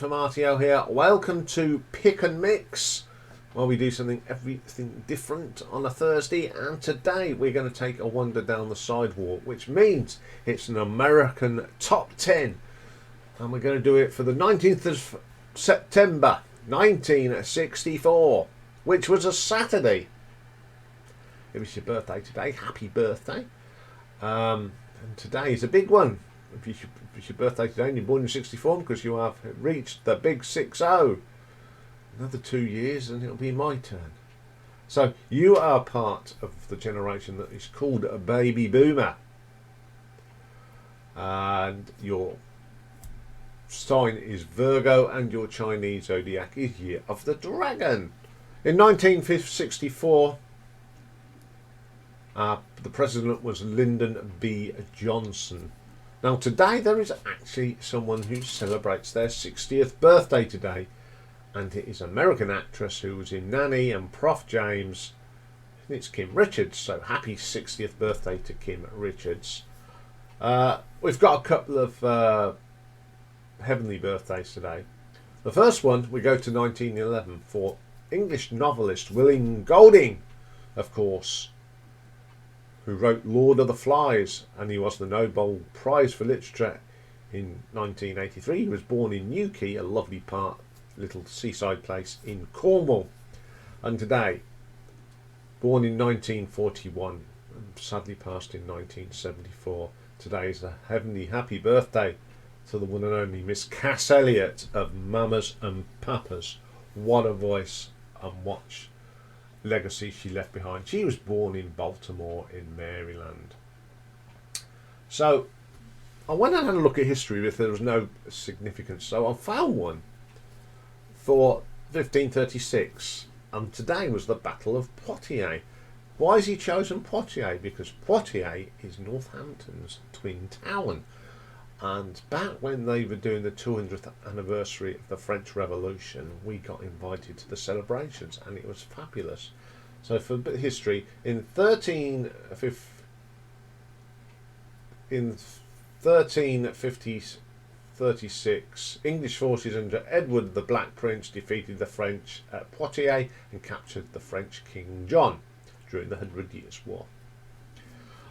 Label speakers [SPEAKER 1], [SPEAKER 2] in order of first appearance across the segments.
[SPEAKER 1] from RTL here. Welcome to Pick and Mix, where we do everything different on a Thursday. And today we're going to take a wander down the sidewalk, which means it's an American top 10. And we're going to do it for the 19th of September 1964, which was a Saturday. It was your birthday today. Happy birthday. And today is a big one. If it's your birthday today and you're born in 64, because you have reached the big 6-0. Another 2 years and it'll be my turn. So you are part of the generation that is called a baby boomer. And your sign is Virgo and your Chinese zodiac is Year of the Dragon. In 1964, the president was Lyndon B. Johnson. Now today there is actually someone who celebrates their 60th birthday today, and it is an American actress who was in Nanny and Prof. James, and it's Kim Richards. So happy 60th birthday to Kim Richards. We've got a couple of heavenly birthdays today. The first one, we go to 1911 for English novelist William Golding, of course, who wrote Lord of the Flies, and he was the Nobel Prize for Literature in 1983. He was born in Newquay, a lovely little seaside place in Cornwall. And today, born in 1941, and sadly passed in 1974, today is a heavenly happy birthday to the one and only Miss Cass Elliot of Mamas and Papas. What a voice, and what legacy she left behind. She was born in Baltimore in Maryland. So I went and had a look at history if there was no significance. So I found one for 1536, and today was the Battle of Poitiers. Why has he chosen Poitiers? Because Poitiers is Northampton's twin town, and back when they were doing the 200th anniversary of the French Revolution, we got invited to the celebrations, and it was fabulous. So for a bit of history, in 1336, English forces under Edward the Black Prince defeated the French at Poitiers and captured the French King John during the 100 Years' War.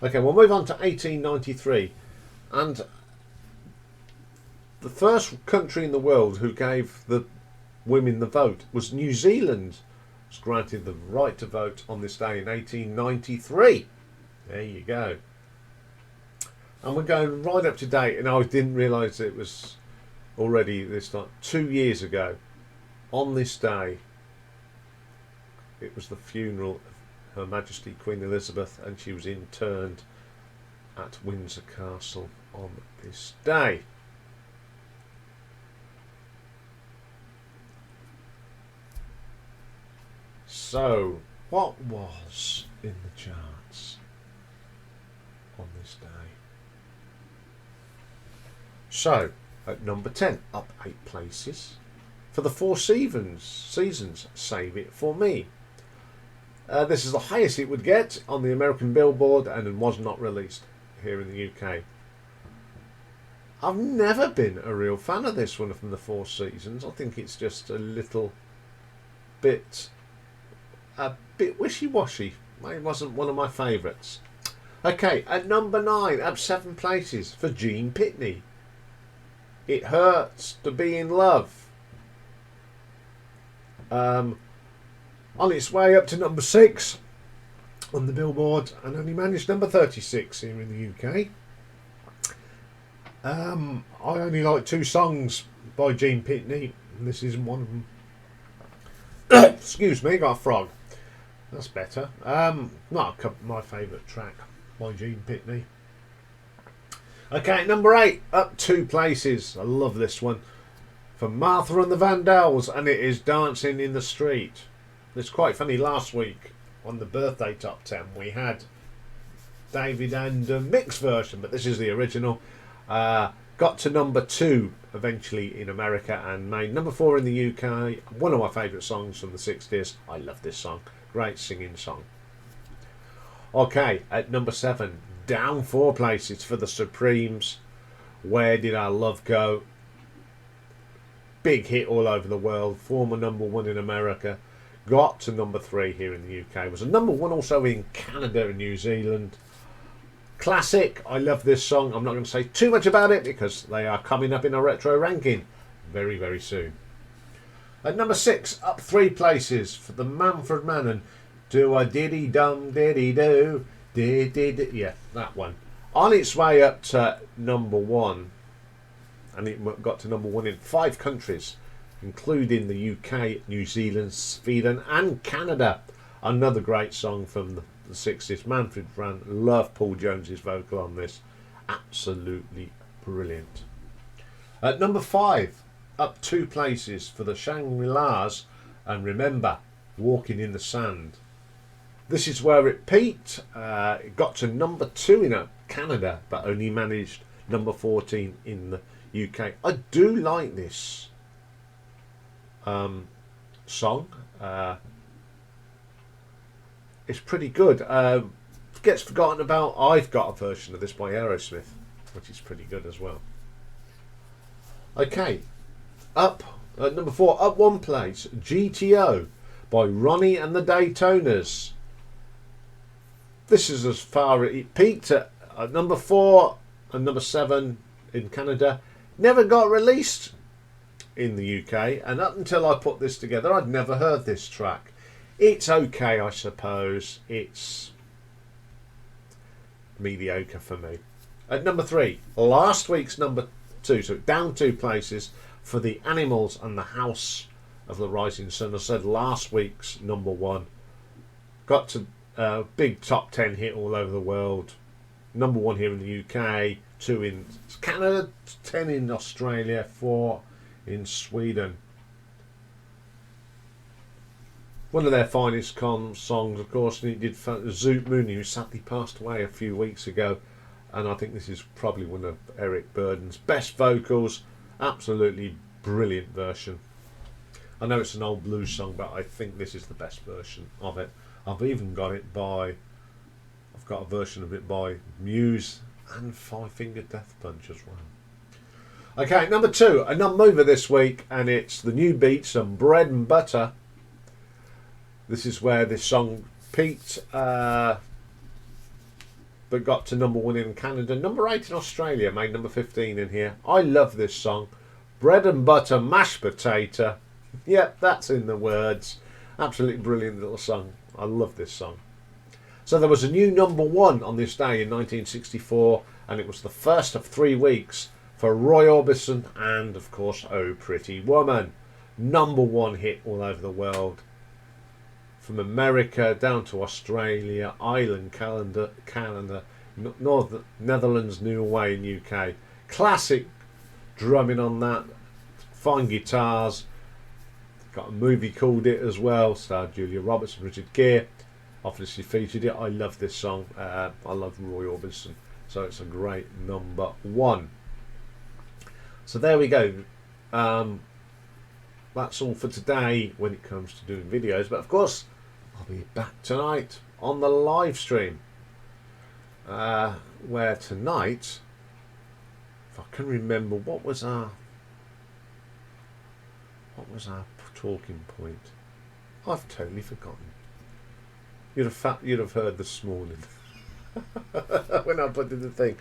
[SPEAKER 1] Okay, we'll move on to 1893, and the first country in the world who gave the women the vote was New Zealand. Was granted the right to vote on this day in 1893. There you go. And we're going right up to date, and I didn't realise it was already this like 2 years ago. On this day, it was the funeral of Her Majesty Queen Elizabeth, and she was interned at Windsor Castle on this day. So, what was in the charts on this day? So, at number 10, up 8 places for the Four Seasons, Save It For Me. This is the highest it would get on the American Billboard, and it was not released here in the UK. I've never been a real fan of this one from the Four Seasons. I think it's just a bit wishy-washy. It wasn't one of my favourites. Okay, at number 9, up 7 places for Gene Pitney. It Hurts to Be in Love. On its way up to number 6 on the Billboard, and only managed number 36 here in the UK. I only like 2 songs by Gene Pitney, and this isn't one of them. Excuse me, got a frog. That's better. Not my favourite track by Gene Pitney. Okay, number 8, up 2 places. I love this one. For Martha and the Vandells, and it is Dancing in the Street. It's quite funny, last week on the birthday top 10 we had David and Mick's version, but this is the original. Got to number 2 eventually in America and made number 4 in the UK. One of my favourite songs from the 60s. I love this song. Great singing song. Okay, at number 7, down 4 places for the Supremes. Where Did Our Love Go? big hit all over the world, former #1 in America, got to #3 here in the UK, was a #1 also in Canada and New Zealand. Classic. I love this song. I'm not going to say too much about it because they are coming up in a retro ranking very, very soon. At #6, up 3 places for the Manfred Mann and Do I Diddy Dum Diddy Do. Yeah, that one. On its way up to #1, and it got to #1 in 5 countries, including the UK, New Zealand, Sweden and Canada. Another great song from the 60s. Manfred Mann. Love Paul Jones's vocal on this. Absolutely brilliant. At #5, up 2 places for the Shangri-Las and Remember, Walking in the Sand. This is where it peaked. It got to #2 in Canada, but only managed #14 in the UK. I do like this song. It's pretty good. Gets forgotten about. I've got a version of this by Aerosmith, which is pretty good as well. Okay, up at #4, up 1 place, GTO by Ronnie and the Daytoners. This is as far as it peaked at #4 and #7 in Canada. Never got released in the UK, and up until I put this together, I'd never heard this track. It's okay, I suppose. It's mediocre for me. At #3, last week's #2, so down 2 places for the Animals and the House of the Rising Sun. I said last week's #1 got to big top 10 hit all over the world. #1 here in the UK, 2 in Canada, 10 in Australia, 4 in Sweden. One of their finest songs, of course, and it did Zoot Mooney, who sadly passed away a few weeks ago, and I think this is probably one of Eric Burdon's best vocals. Absolutely brilliant version. I know it's an old blues song, but I think this is the best version of it. I've even got it by, I've got a version of it by Muse and Five Finger Death Punch as well. Okay, #2, a non-mover this week, and it's the New Beats and Bread and Butter. This is where this song peaked, but got to #1 in Canada, #8 in Australia, made #15 in here. I love this song. Bread and butter, mashed potato. Yep, that's in the words. Absolutely brilliant little song. I love this song. So there was a new #1 on this day in 1964, and it was the first of 3 weeks for Roy Orbison and, of course, Oh Pretty Woman. #1 hit all over the world. From America down to Australia, Ireland, Canada, North Netherlands, Norway and UK. Classic drumming on that. Fine guitars. Got a movie called it as well. Starred Julia Roberts and Richard Gere. Obviously featured it. I love this song. I love Roy Orbison. So it's a great #1. So there we go. That's all for today when it comes to doing videos. But of course, I'll be back tonight on the live stream. Where tonight, if I can remember, what was our talking point? I've totally forgotten. You'd have heard this morning when I put in the thing.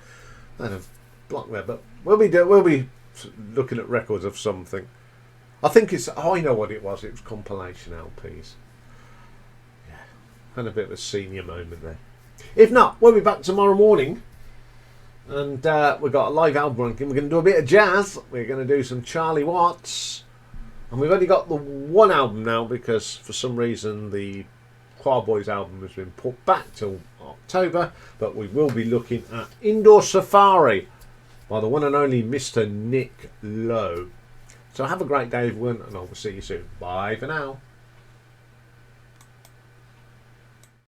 [SPEAKER 1] I'd have blocked there, but we'll be looking at records of something. I think it's. Oh, I know what it was. It was compilation LPs. Yeah, had a bit of a senior moment there. If not, we'll be back tomorrow morning, and we've got a live album ranking. We're going to do a bit of jazz. We're going to do some Charlie Watts, and we've only got the one album now because for some reason the Choir Boys album has been put back till October. But we will be looking at Indoor Safari by the one and only Mr. Nick Lowe. So have a great day, everyone, and I will see you soon. Bye for now.